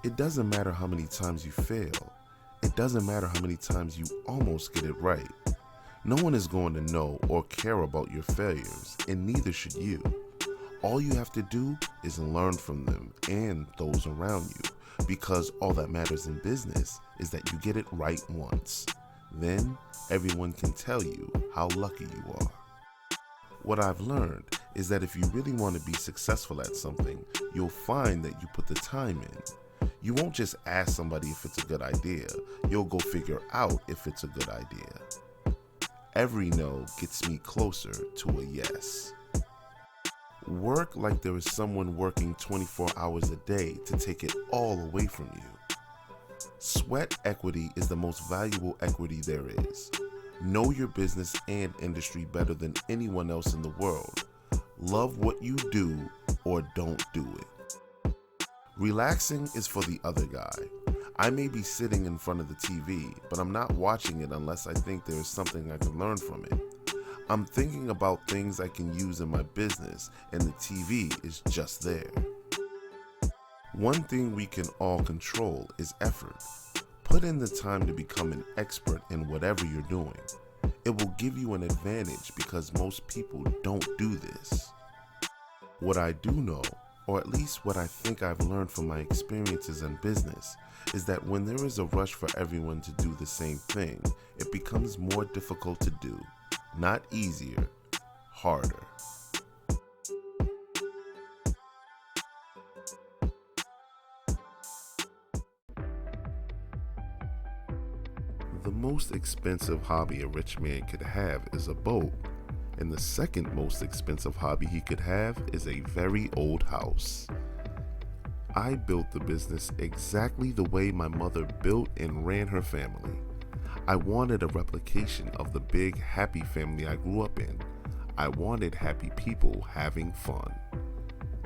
It doesn't matter how many times you fail. It doesn't matter how many times you almost get it right. No one is going to know or care about your failures, and neither should you. All you have to do is learn from them and those around you, because all that matters in business is that you get it right once. Then everyone can tell you how lucky you are. What I've learned is that if you really want to be successful at something, you'll find that you put the time in. You won't just ask somebody if it's a good idea, you'll go figure out if it's a good idea. Every no gets me closer to a yes. Work like there is someone working 24 hours a day to take it all away from you. Sweat equity is the most valuable equity there is. Know your business and industry better than anyone else in the world. Love what you do or don't do it. Relaxing is for the other guy. I may be sitting in front of the TV, but I'm not watching it unless I think there is something I can learn from it. I'm thinking about things I can use in my business, and the TV is just there. One thing we can all control is effort. Put in the time to become an expert in whatever you're doing. It will give you an advantage because most people don't do this. What I do know, or at least what I think I've learned from my experiences in business, is that when there is a rush for everyone to do the same thing, it becomes more difficult to do. Not easier, harder. The most expensive hobby a rich man could have is a boat, and the second most expensive hobby he could have is a very old house. I built the business exactly the way my mother built and ran her family. I wanted a replication of the big, happy family I grew up in. I wanted happy people having fun.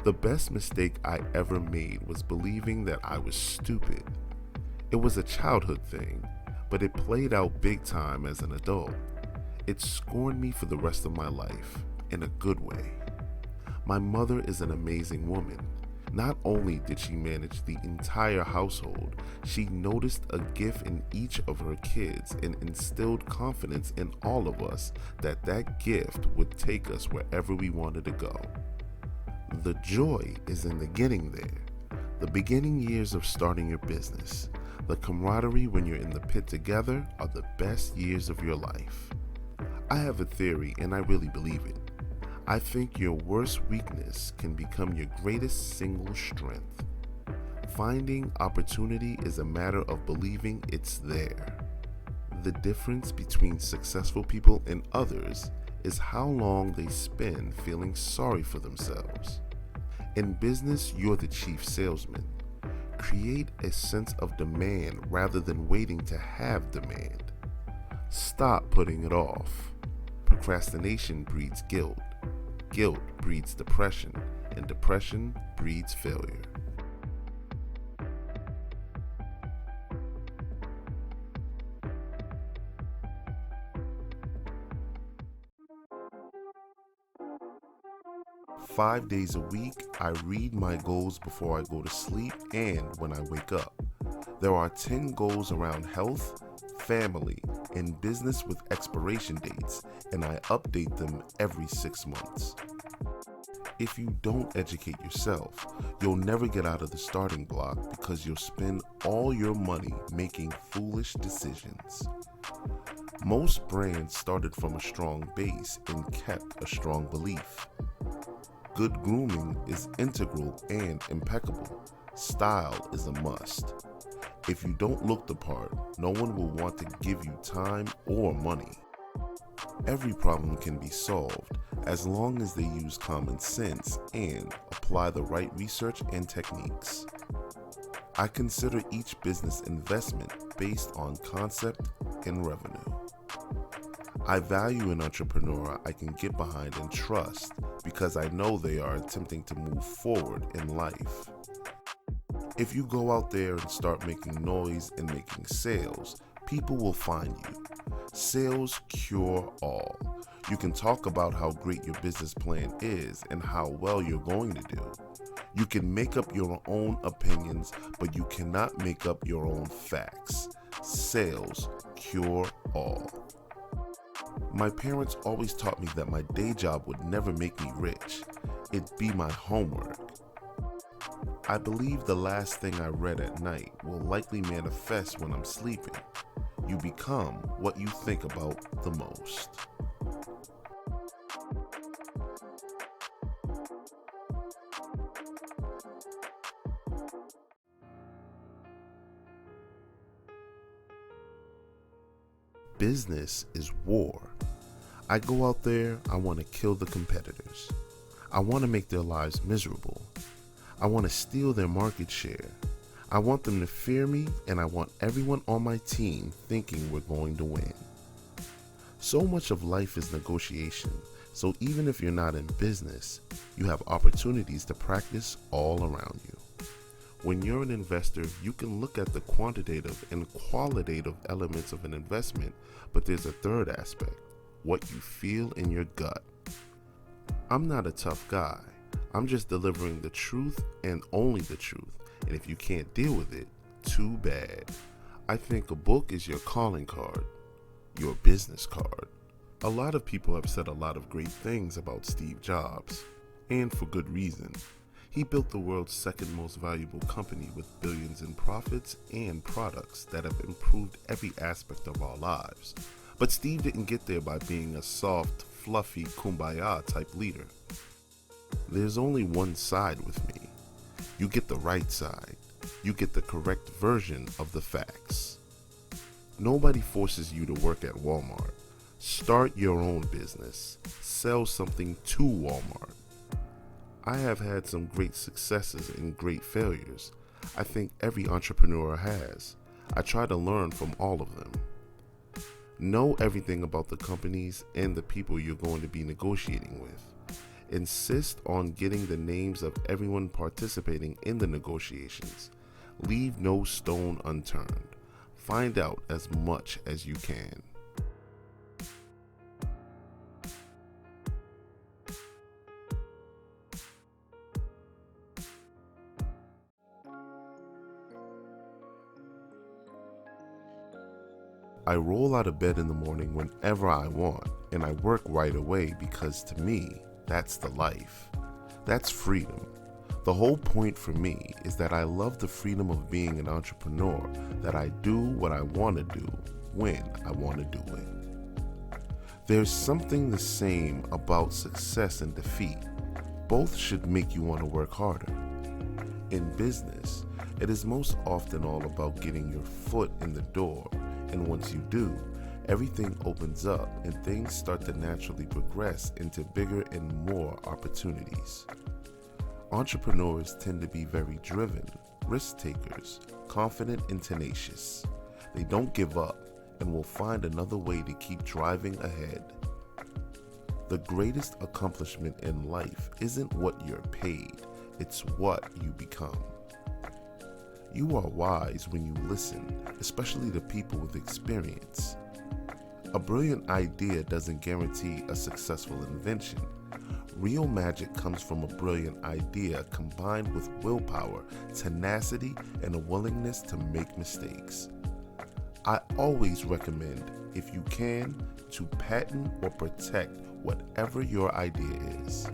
The best mistake I ever made was believing that I was stupid. It was a childhood thing, but it played out big time as an adult. It scorned me for the rest of my life, in a good way. My mother is an amazing woman. Not only did she manage the entire household, she noticed a gift in each of her kids and instilled confidence in all of us that that gift would take us wherever we wanted to go. The joy is in the getting there. The beginning years of starting your business, the camaraderie when you're in the pit together, are the best years of your life. I have a theory, and I really believe it. I think your worst weakness can become your greatest single strength. Finding opportunity is a matter of believing it's there. The difference between successful people and others is how long they spend feeling sorry for themselves. In business, you're the chief salesman. Create a sense of demand rather than waiting to have demand. Stop putting it off. Procrastination breeds guilt. Guilt breeds depression, and depression breeds failure. Five days a week, I read my goals before I go to sleep and when I wake up. There are 10 goals around health, family, and business with expiration dates, and I update them every 6 months. If you don't educate yourself, you'll never get out of the starting block because you'll spend all your money making foolish decisions. Most brands started from a strong base and kept a strong belief. Good grooming is integral and impeccable. Style is a must. If you don't look the part, no one will want to give you time or money. Every problem can be solved as long as they use common sense and apply the right research and techniques. I consider each business investment based on concept and revenue. I value an entrepreneur I can get behind and trust because I know they are attempting to move forward in life. If you go out there and start making noise and making sales, people will find you. Sales cure all. You can talk about how great your business plan is and how well you're going to do. You can make up your own opinions, but you cannot make up your own facts. Sales cure all. My parents always taught me that my day job would never make me rich. It'd be my homework. I believe the last thing I read at night will likely manifest when I'm sleeping. You become what you think about the most. Business is war. I go out there, I want to kill the competitors. I want to make their lives miserable. I want to steal their market share. I want them to fear me, and I want everyone on my team thinking we're going to win. So much of life is negotiation, so even if you're not in business, you have opportunities to practice all around you. When you're an investor, you can look at the quantitative and qualitative elements of an investment, but there's a third aspect, what you feel in your gut. I'm not a tough guy. I'm just delivering the truth and only the truth, and if you can't deal with it, too bad. I think a book is your calling card, your business card. A lot of people have said a lot of great things about Steve Jobs, and for good reason. He built the world's second most valuable company with billions in profits and products that have improved every aspect of our lives. But Steve didn't get there by being a soft, fluffy, kumbaya type leader. There's only one side with me. You get the right side. You get the correct version of the facts. Nobody forces you to work at Walmart. Start your own business. Sell something to Walmart. I have had some great successes and great failures. I think every entrepreneur has. I try to learn from all of them. Know everything about the companies and the people you're going to be negotiating with. Insist on getting the names of everyone participating in the negotiations. Leave no stone unturned. Find out as much as you can. I roll out of bed in the morning whenever I want, and I work right away because to me, that's the life. That's freedom. The whole point for me is that I love the freedom of being an entrepreneur, that I do what I want to do when I want to do it. There's something the same about success and defeat. Both should make you want to work harder. In business, it is most often all about getting your foot in the door. And once you do, everything opens up and things start to naturally progress into bigger and more opportunities. Entrepreneurs tend to be very driven, risk takers, confident and tenacious. They don't give up and will find another way to keep driving ahead. The greatest accomplishment in life isn't what you're paid, it's what you become. You are wise when you listen, especially to people with experience. A brilliant idea doesn't guarantee a successful invention. Real magic comes from a brilliant idea combined with willpower, tenacity, and a willingness to make mistakes. I always recommend, if you can, to patent or protect whatever your idea is.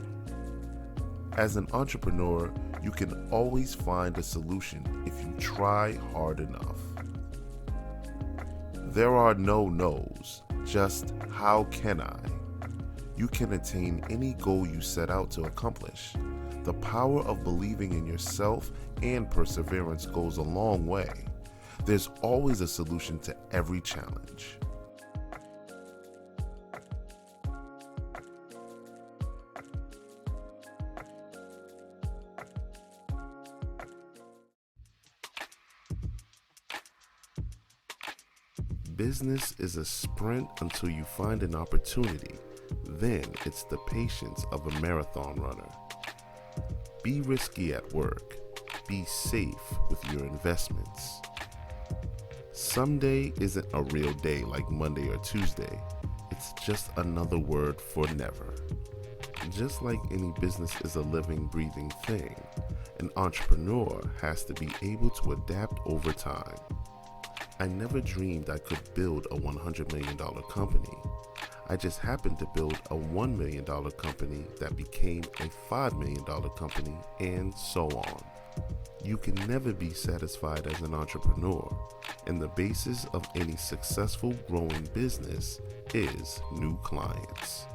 As an entrepreneur, you can always find a solution if you try hard enough. There are no no's, just how can I? You can attain any goal you set out to accomplish. The power of believing in yourself and perseverance goes a long way. There's always a solution to every challenge. Business is a sprint until you find an opportunity. Then it's the patience of a marathon runner. Be risky at work. Be safe with your investments. Someday isn't a real day like Monday or Tuesday. It's just another word for never. Just like any business is a living, breathing thing, An entrepreneur has to be able to adapt over time. I never dreamed I could build a $100 million company. I just happened to build a $1 million company that became a $5 million company, and so on. You can never be satisfied as an entrepreneur, and the basis of any successful growing business is new clients.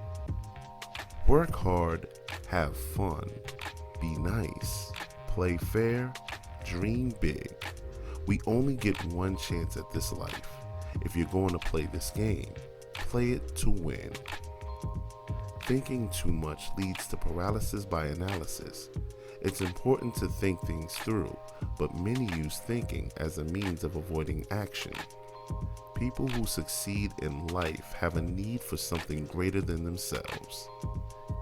Work hard, have fun, be nice, play fair, dream big. We only get one chance at this life. If you're going to play this game, play it to win. Thinking too much leads to paralysis by analysis. It's important to think things through, but many use thinking as a means of avoiding action. People who succeed in life have a need for something greater than themselves.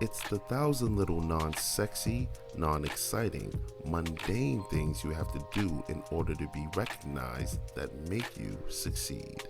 It's the 1,000 little non-sexy, non-exciting, mundane things you have to do in order to be recognized that make you succeed.